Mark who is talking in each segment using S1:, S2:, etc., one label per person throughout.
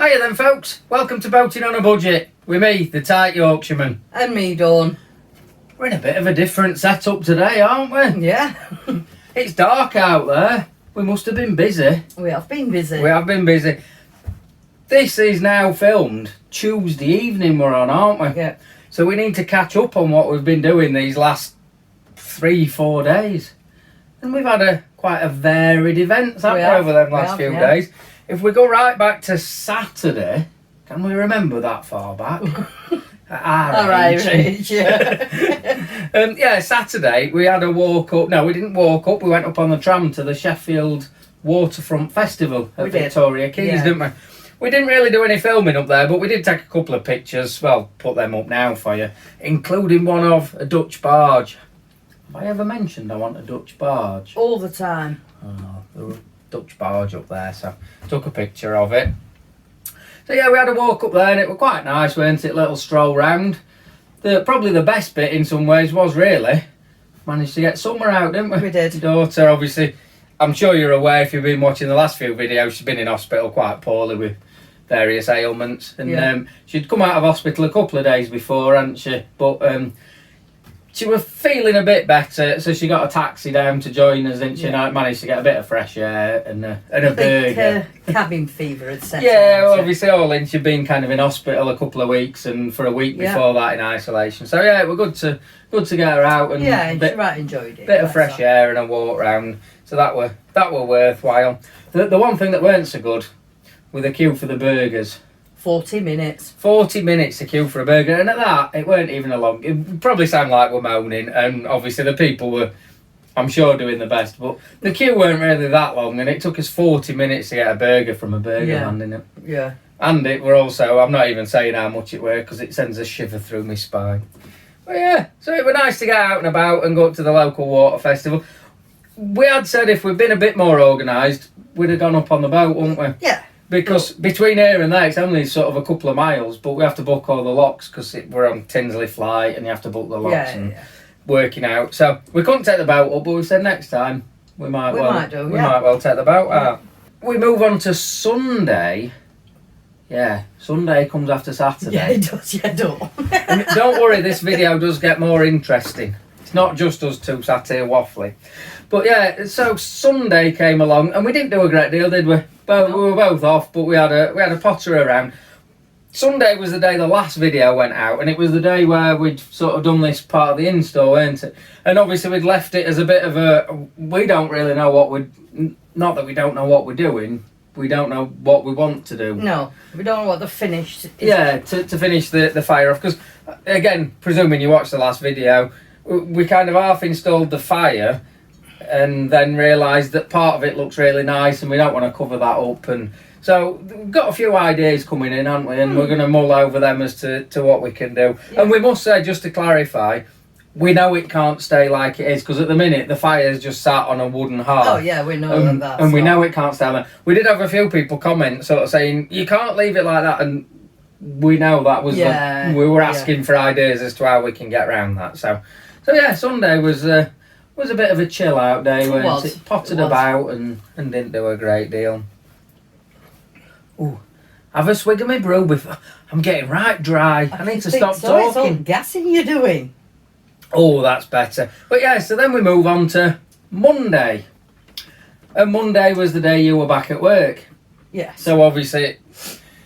S1: Hiya then folks, welcome to Boating on a Budget with me, the tight Yorkshireman.
S2: And me, Dawn.
S1: We're in a bit of a different setup today, aren't we?
S2: Yeah.
S1: It's dark out there. We must have been busy.
S2: We have been busy.
S1: We have been busy. This is now filmed Tuesday evening we're on, aren't we?
S2: Yeah.
S1: So we need to catch up on what we've been doing these last 3-4 days. And we've had quite a varied events, haven't we, over them last few days. If we go right back to Saturday, can we remember that far back? At our age,
S2: yeah.
S1: Yeah, Saturday we had a walk up. No, we didn't walk up. We went up on the tram to the Sheffield Waterside Festival at Victoria Keys, didn't we? We didn't really do any filming up there, but we did take a couple of pictures. Well, put them up now for you, including one of a Dutch barge. Have I ever mentioned I want a Dutch barge?
S2: All the time.
S1: Oh, there was a Dutch barge up there, so took a picture of it. So yeah, we had a walk up there and it was quite nice, weren't it? Little stroll round. Probably the best bit in some ways was really managed to get summer out, didn't we?
S2: We did.
S1: Daughter, obviously, I'm sure you're aware if you've been watching the last few videos, she's been in hospital quite poorly with various ailments, and she'd come out of hospital a couple of days before, hadn't she? But she was feeling a bit better, so she got a taxi down to join us, didn't she? And I managed to get a bit of fresh air and a burger.
S2: Cabin fever had set in.
S1: Well, obviously all in, she'd been kind of in hospital a couple of weeks, and for a week before that in isolation. So yeah, it was good to get her out and
S2: she right enjoyed it.
S1: Bit of fresh air and a walk round. So that were worthwhile. The one thing that weren't so good with the queue for the burgers.
S2: 40 minutes.
S1: 40 minutes to queue for a burger, and at that, it weren't even a long. It probably sounded like we're moaning, and obviously the people were, I'm sure, doing the best, but the queue weren't really that long, and it took us 40 minutes to get a burger from a burger man, didn't it?
S2: Yeah.
S1: And it were also, I'm not even saying how much it were, because it sends a shiver through my spine. But yeah, so it was nice to get out and about and go up to the local water festival. We had said if we'd been a bit more organised, we'd have gone up on the boat, wouldn't we?
S2: Yeah.
S1: Because between here and there, it's only sort of a couple of miles, but we have to book all the locks because we're on Tinsley flight and you have to book the locks working out. So we couldn't take the boat up, but we said next time we might might well take the boat out. We move on to Sunday. Yeah, Sunday comes after Saturday.
S2: Yeah, it does,
S1: And don't worry, this video does get more interesting. It's not just us two sat here waffling. But yeah, so Sunday came along and we didn't do a great deal, did we? But we were both off, but we had a potter around. Sunday was the day the last video went out, and it was the day where we'd sort of done this part of the install, weren't it? And obviously we'd left it as a bit of a, we don't really know what not that we don't know what we're doing, we don't know what we want to do.
S2: No, we don't know what the finish is.
S1: Yeah, to finish the fire off, because again, presuming you watched the last video, we kind of half installed the fire and then realised that part of it looks really nice and we don't want to cover that up, and so we've got a few ideas coming in, haven't we, and we're going to mull over them as to what we can do. And we must say, just to clarify, we know it can't stay like it is, because at the minute the fire's just sat on a wooden hearth.
S2: Oh yeah, we know that.
S1: And we know it can't stay on there. We did have a few people comment sort of saying you can't leave it like that, and we know that was we were asking for ideas as to how we can get around that. So yeah, Sunday was a bit of a chill out day, weren't it? Potted about and didn't do a great deal. Ooh, have a swig of my brew before. I'm getting right dry. I need to stop talking.
S2: It's all gassing you're doing.
S1: Oh, that's better. But yeah, so then we move on to Monday. And Monday was the day you were back at work.
S2: Yeah.
S1: So obviously,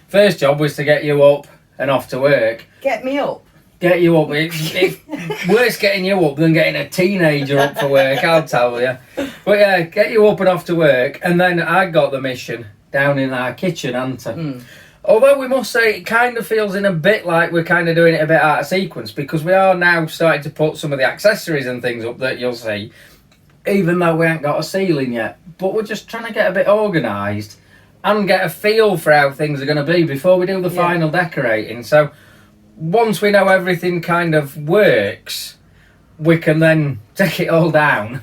S1: first job was to get you up and off to work.
S2: Get me up.
S1: Get you up. It's worse getting you up than getting a teenager up for work, I'll tell you. But yeah, get you up and off to work. And then I got the mission down in our kitchen, hadn't I? Although we must say it kind of feels in a bit like we're kind of doing it a bit out of sequence, because we are now starting to put some of the accessories and things up that you'll see, even though we ain't got a ceiling yet. But we're just trying to get a bit organised and get a feel for how things are going to be before we do the final decorating. So once we know everything kind of works, we can then take it all down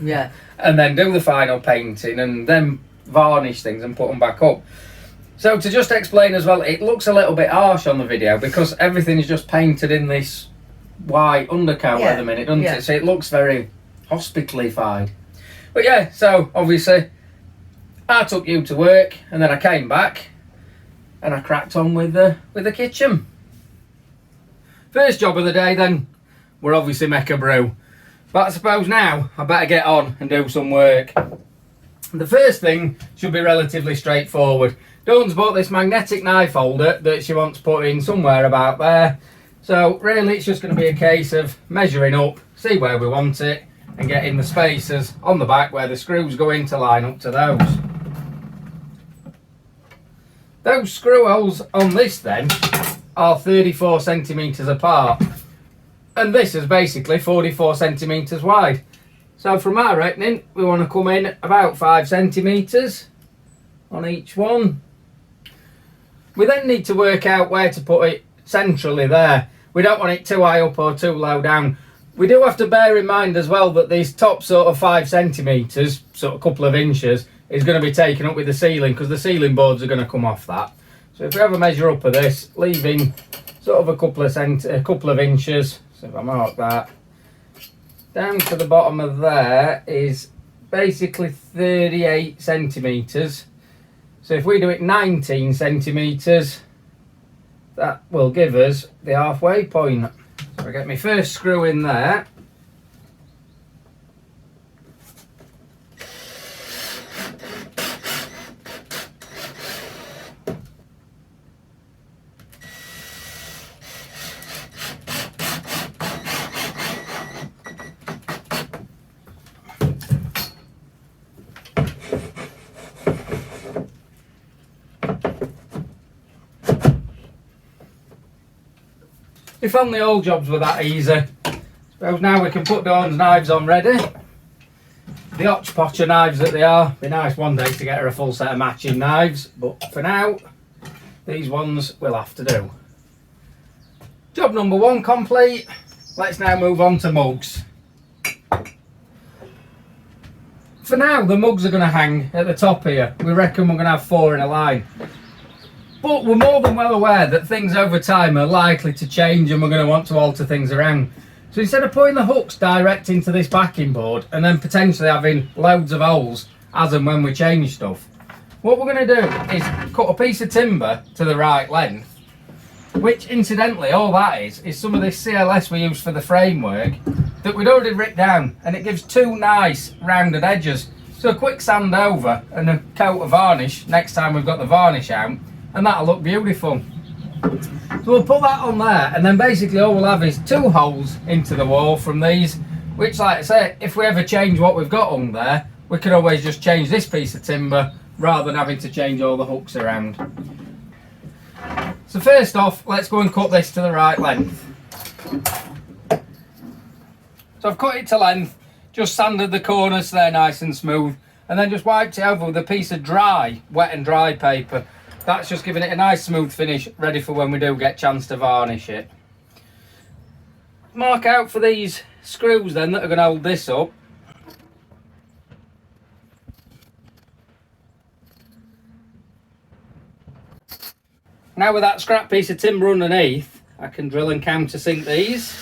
S1: and then do the final painting and then varnish things and put them back up. So to just explain as well, it looks a little bit harsh on the video because everything is just painted in this white undercoat at the minute, doesn't it? So it looks very hospitalified. But yeah, so obviously I took you to work and then I came back and I cracked on with the kitchen. First job of the day then, we're obviously make a brew. But I suppose now I better get on and do some work. The first thing should be relatively straightforward. Dawn's bought this magnetic knife holder that she wants put in somewhere about there. So really it's just going to be a case of measuring up, see where we want it, and getting the spacers on the back where the screws go in to line up to those. Those screw holes on this then are 34 centimetres apart. And this is basically 44 centimetres wide. So from our reckoning, we want to come in about 5 centimetres on each one. We then need to work out where to put it centrally there. We don't want it too high up or too low down. We do have to bear in mind as well that these top sort of 5 centimetres, sort of a couple of inches, is going to be taken up with the ceiling because the ceiling boards are going to come off that. So if we have a measure up of this, leaving sort of a couple of inches, so if I mark that, down to the bottom of there is basically 38 centimetres. So if we do it 19 centimetres, that will give us the halfway point. So I get my first screw in there. If only all jobs were that easy. Suppose now we can put Dawn's knives on ready. The hotchpotcher knives that they are. Be nice one day to get her a full set of matching knives, but for now, these ones will have to do. Job number 1 complete. Let's now move on to mugs. For now, the mugs are going to hang at the top here. We reckon we're going to have 4 in a line. But we're more than well aware that things over time are likely to change and we're going to want to alter things around. So instead of putting the hooks direct into this backing board and then potentially having loads of holes as and when we change stuff, what we're going to do is cut a piece of timber to the right length, which incidentally all that is some of this CLS we use for the framework that we'd already ripped down, and it gives 2 nice rounded edges. So a quick sand over and a coat of varnish next time we've got the varnish out, and that'll look beautiful. So we'll put that on there, and then basically all we'll have is 2 holes into the wall from these, which, like I say, if we ever change what we've got on there, we can always just change this piece of timber rather than having to change all the hooks around. So first off, let's go and cut this to the right length. So I've cut it to length, just sanded the corners so they're nice and smooth, and then just wiped it over with a piece of wet and dry paper. That's just giving it a nice smooth finish, ready for when we do get a chance to varnish it. Mark out for these screws then that are going to hold this up. Now with that scrap piece of timber underneath, I can drill and countersink these.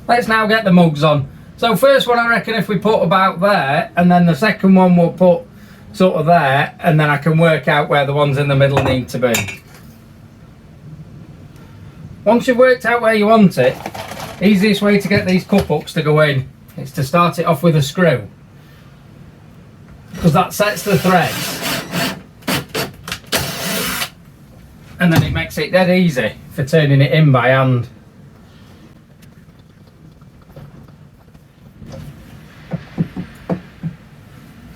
S1: Let's now get the mugs on. So first one I reckon if we put about there, and then the second one we'll put sort of there, and then I can work out where the ones in the middle need to be. Once you've worked out where you want it, easiest way to get these cup hooks to go in is to start it off with a screw, because that sets the threads, and then it makes it dead easy for turning it in by hand.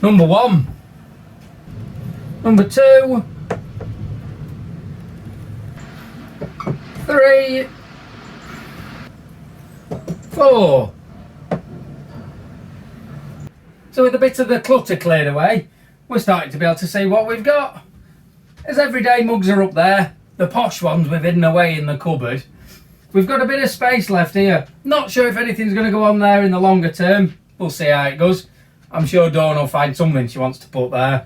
S1: Number 1. Number 2. 3. 4. So with a bit of the clutter cleared away, we're starting to be able to see what we've got. As everyday mugs are up there, the posh ones we've hidden away in the cupboard. We've got a bit of space left here. Not sure if anything's going to go on there in the longer term. We'll see how it goes. I'm sure Dawn will find something she wants to put there.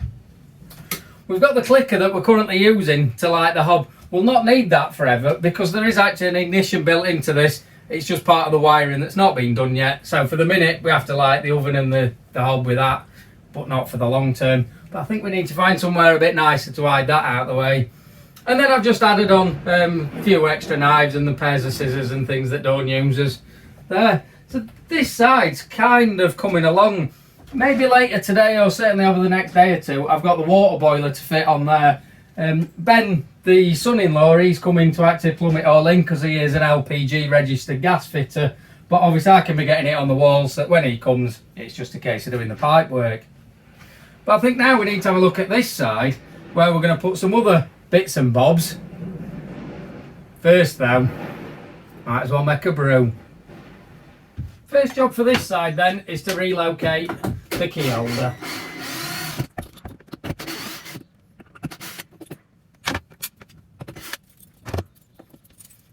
S1: We've got the clicker that we're currently using to light the hob. We'll not need that forever because there is actually an ignition built into this. It's just part of the wiring that's not been done yet. So for the minute we have to light the oven and the hob with that, but not for the long term. But I think we need to find somewhere a bit nicer to hide that out of the way. And then I've just added on a few extra knives and the pairs of scissors and things that Dawn uses there. So this side's kind of coming along. Maybe later today or certainly over the next day or two, I've got the water boiler to fit on there. Ben, the son-in-law, he's coming to actually plumb it all in because he is an LPG registered gas fitter. But obviously I can be getting it on the walls so that when he comes, it's just a case of doing the pipe work. But I think now we need to have a look at this side where we're going to put some other bits and bobs. First though, might as well make a brew. First job for this side then is to relocate the key holder.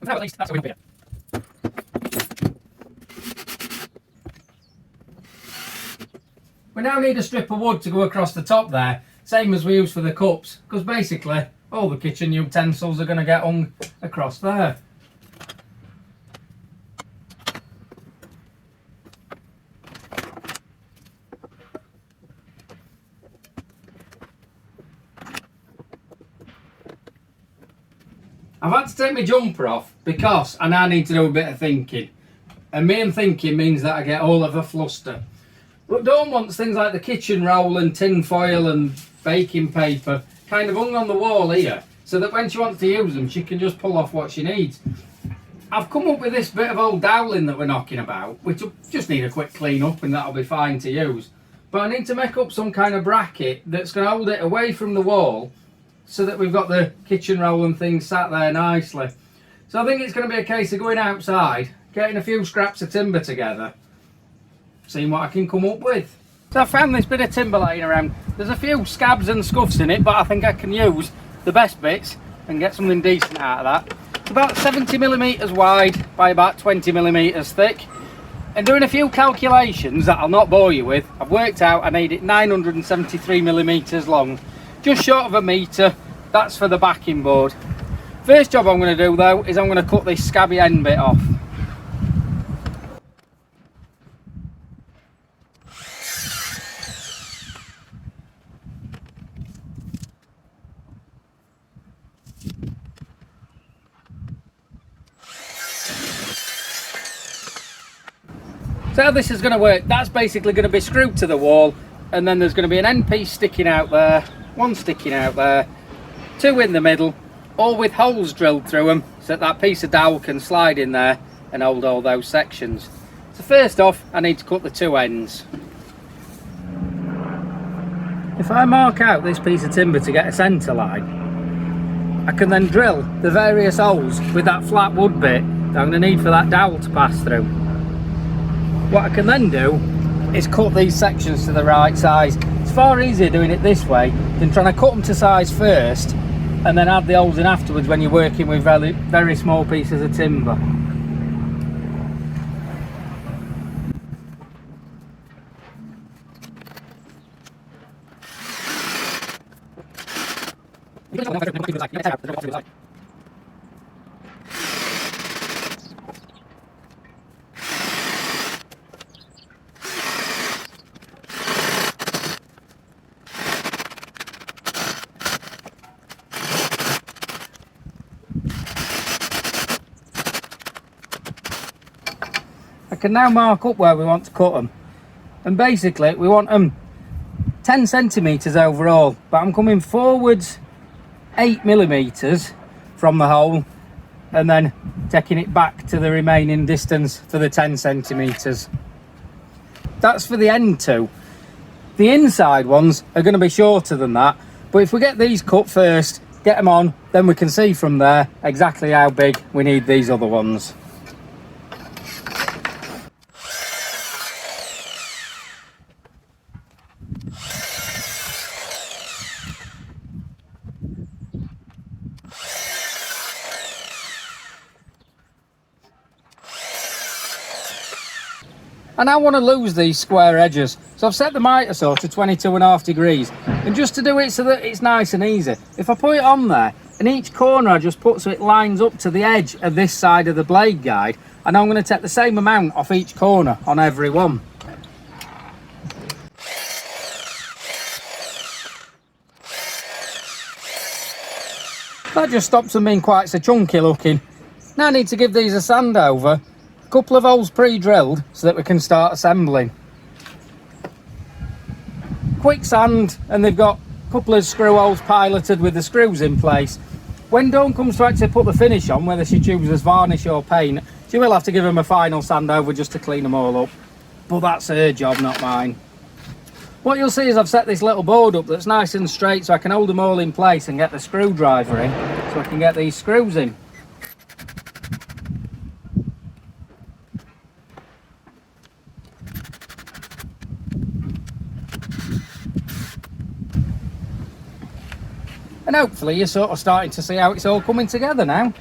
S1: At least that's a bit. We now need a strip of wood to go across the top there, same as we use for the cups, because basically all the kitchen utensils are going to get hung across there. I've had to take my jumper off because I now need to do a bit of thinking. And me and thinking means that I get all of a fluster. But Dawn wants things like the kitchen roll and tin foil and baking paper kind of hung on the wall here, so that when she wants to use them, she can just pull off what she needs. I've come up with this bit of old dowling that we're knocking about, which will just need a quick clean up and that'll be fine to use. But I need to make up some kind of bracket that's going to hold it away from the wall, so that we've got the kitchen roll and things sat there nicely. So I think it's going to be a case of going outside, getting a few scraps of timber together, seeing what I can come up with. So I found this bit of timber laying around. There's a few scabs and scuffs in it, but I think I can use the best bits and get something decent out of that. It's about 70mm wide by about 20mm thick. And doing a few calculations that I'll not bore you with, I've worked out I need it 973mm long. Just short of a metre. That's for the backing board. First job I'm going to do though is I'm going to cut this scabby end bit off. So how this is going to work, that's basically going to be screwed to the wall, and then there's going to be an end piece sticking out there, one sticking out there, two in the middle, all with holes drilled through them so that piece of dowel can slide in there and hold all those sections. So first off, I need to cut the two ends. If I mark out this piece of timber to get a centre line, I can then drill the various holes with that flat wood bit that I'm going to need for that dowel to pass through. What I can then do is cut these sections to the right size. It's far easier doing it this way than trying to cut them to size first and then add the holes in afterwards when you're working with very, very small pieces of timber. I can now mark up where we want to cut them, and basically we want them 10 centimetres overall, but I'm coming forwards 8mm from the hole and then taking it back to the remaining distance for the 10 centimetres. That's for the end two. The inside ones are going to be shorter than that, but if we get these cut first, get them on, then we can see from there exactly how big we need these other ones. I now want to lose these square edges, so I've set the miter saw to 22.5 degrees, And just to do it so that it's nice and easy, if I put it on there, and each corner I just put so it lines up to the edge of this side of the blade guide, and I'm going to take the same amount off each corner on every one. That just stops them being quite so chunky looking. Now I need to give these a sand over, a couple of holes pre-drilled so that we can start assembling. Quick sand, and they've got a couple of screw holes piloted with the screws in place. When Dawn comes to actually put the finish on, whether she chooses varnish or paint, she will have to give them a final sand over just to clean them all up. But that's her job, not mine. What you'll see is I've set this little board up that's nice and straight so I can hold them all in place and get the screwdriver in so I can get these screws in. And hopefully you're sort of starting to see how it's all coming together now.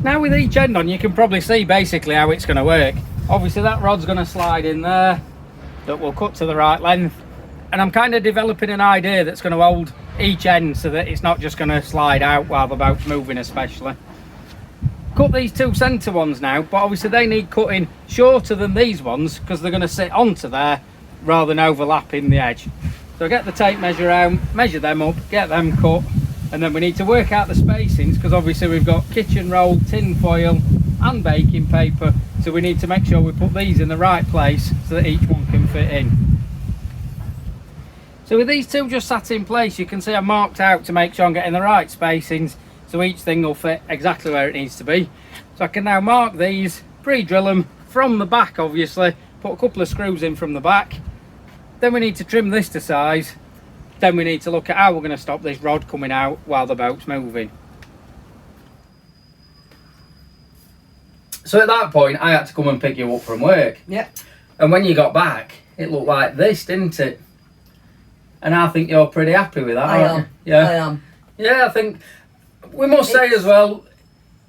S1: Now with each end on, you can probably see basically how it's going to work. Obviously that rod's going to slide in there, that will cut to the right length. And I'm kind of developing an idea that's going to hold each end so that it's not just going to slide out while the boat's moving especially. Cut these two centre ones now, but obviously they need cutting shorter than these ones because they're going to sit onto there rather than overlapping the edge. So get the tape measure out, measure them up, get them cut, and then we need to work out the spacings because obviously we've got kitchen roll, tin foil and baking paper, so we need to make sure we put these in the right place so that each one can fit in. So with these two just sat in place, you can see I've marked out to make sure I'm getting the right spacings so each thing will fit exactly where it needs to be. So I can now mark these, pre-drill them from the back obviously, put a couple of screws in from the back. Then we need to trim this to size. Then we need to look at how we're going to stop this rod coming out while the boat's moving. So at that point I had to come and pick you up from work.
S2: Yep.
S1: And when you got back it looked like this, didn't it? And I think you're pretty happy with that, aren't you? Yeah.
S2: I am.
S1: Yeah, I think we must say as well,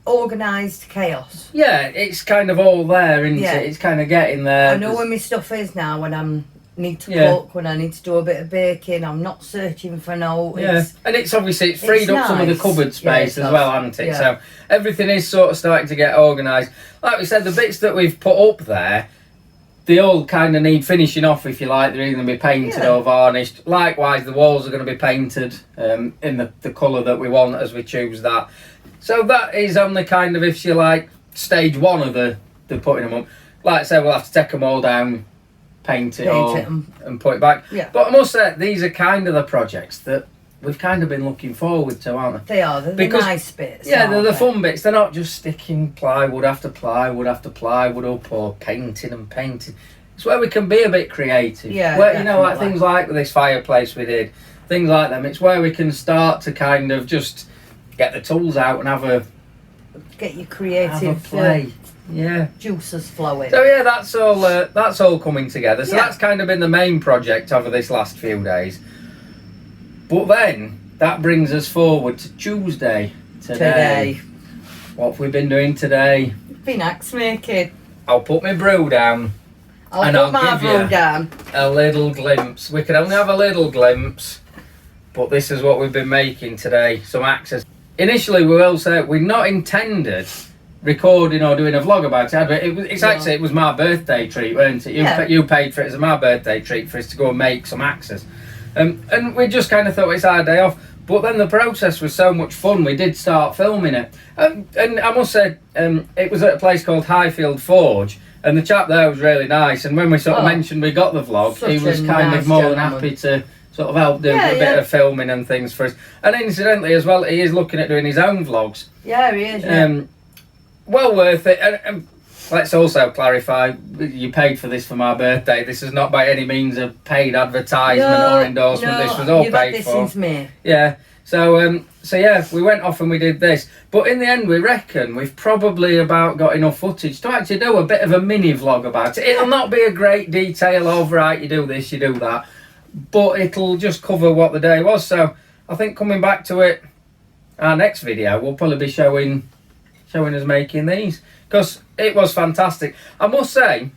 S2: organised chaos.
S1: yeah, it's kind of all there, isn't
S2: Yeah.
S1: it? It's kind of getting there.
S2: I know where my stuff is now when I need to
S1: Yeah.
S2: cook, when I need to do a bit of baking. I'm not searching for no.
S1: Yeah, and it's obviously it's freed
S2: it's
S1: up some of the
S2: nice.
S1: cupboard space
S2: Yeah, it
S1: as well,
S2: does.
S1: hasn't it?
S2: Yeah.
S1: So everything is sort of starting to get organised. Like we said, the bits that we've put up there, they all kind of need finishing off, if you like. They're either going to be painted
S2: Yeah.
S1: or varnished. Likewise, the walls are going to be painted in the colour that we want as we choose that. So that is on the kind of, if you like, stage one of the putting them up. Like I said, we'll have to take them all down, paint it and put it back.
S2: Yeah.
S1: But I must say, these are kind of the projects that we've kind of been looking forward to, aren't they?
S2: They are. They're
S1: Because-
S2: the nice bits.
S1: Yeah, they're
S2: aren't
S1: the
S2: they?
S1: fun bits. They're not just sticking plywood after plywood after plywood up or painting and painting. It's where we can be a bit creative.
S2: Yeah,
S1: Where, you know, like
S2: definitely.
S1: things like this fireplace we did, things like them. It's where we can start to kind of just get the tools out and have a
S2: Get your creative
S1: play. Yeah.
S2: juices flowing.
S1: So yeah, that's all coming together. So
S2: Yeah.
S1: that's kind of been the main project over this last few days. But then that brings us forward to Tuesday. Today. What have we been doing today?
S2: Been axe making.
S1: I'll put my brew down.
S2: I'll
S1: And
S2: put
S1: I'll
S2: my
S1: give you-
S2: brew down.
S1: A little glimpse. We can only have a little glimpse, but this is what we've been making today. Some AXES. Initially, we will say we're not intended recording or doing a vlog about it. It was my birthday treat, weren't it? You paid for it as my birthday treat for us to go and make some AXES, and we just kind of thought it's our day off. But then the process was so much fun, we did start filming it. And I must say, it was at a place called Highfield Forge, and the chap there was really nice. And when we sort of mentioned we got the vlog, he was kind of more than happy to sort of help do a bit of filming and things for us. And incidentally as well, he is looking at doing his own vlogs.
S2: Yeah, he is. Yeah.
S1: Well worth it. And let's also clarify, you paid for this for my birthday. This is not by any means a paid advertisement or endorsement. This was all
S2: you've
S1: paid
S2: had this
S1: for.
S2: since May.
S1: Yeah. So yeah, we went off and we did this. But in the end, we reckon we've probably about got enough footage to actually do a bit of a mini vlog about it. It'll not be a great detail of, right, you do this, you do that. But it'll just cover what the day was. So I think coming back to it, our next video, we'll probably be showing us making these. because it was fantastic. I must say,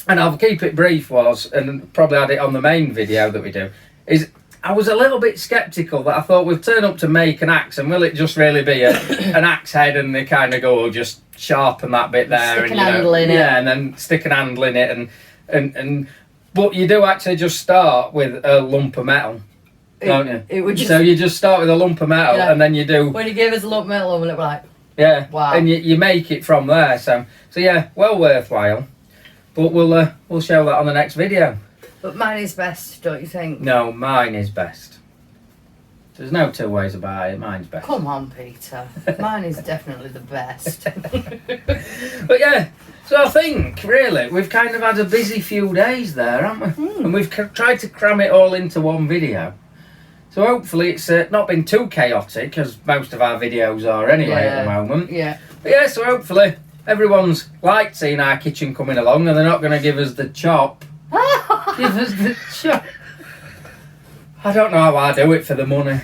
S1: and I'll keep it brief, and probably had it on the main video that we do, is I was a little bit sceptical that I thought we'll turn up to make an axe and will it just really be an axe head and they kind of go, just sharpen that bit there
S2: Stick an handle in it.
S1: Yeah, and then stick an handle in it and but you do actually just start with a lump of metal, don't you?
S2: It would just,
S1: so you just start with a lump of metal and then you do...
S2: When you gave us a lump of metal, we were like...
S1: Yeah,
S2: wow.
S1: And you make it from there, so yeah, well worthwhile. But we'll show that on the next video.
S2: But mine is best, don't you think?
S1: No, mine is best. There's no two ways about it. Mine's best.
S2: Come on, Peter. Mine is definitely the best.
S1: But yeah, so I think really we've kind of had a busy few days there, haven't we? And we've tried to cram it all into one video. So hopefully it's not been too chaotic, as most of our videos are anyway at the moment.
S2: Yeah.
S1: But yeah, so hopefully everyone's liked seeing our kitchen coming along and they're not going to give us the chop. Give us the chop. I don't know how I do it for the money.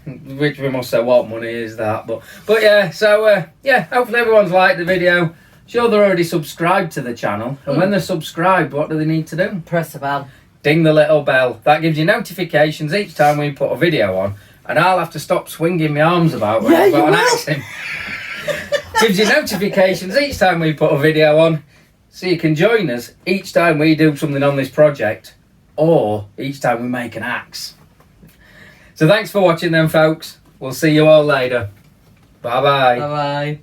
S1: Which we must say, what money is that? But yeah, so yeah, hopefully everyone's liked the video. Sure, they're already subscribed to the channel. And when they're subscribed, what do they need to do?
S2: Press the bell.
S1: Ding the little bell. That gives you notifications each time we put a video on. And I'll have to stop swinging my arms about when I've got an axe in. Gives you notifications each time we put a video on. So you can join us each time we do something on this project. Or each time we make an axe. So thanks for watching then, folks. We'll see you all later. Bye-bye.
S2: Bye-bye.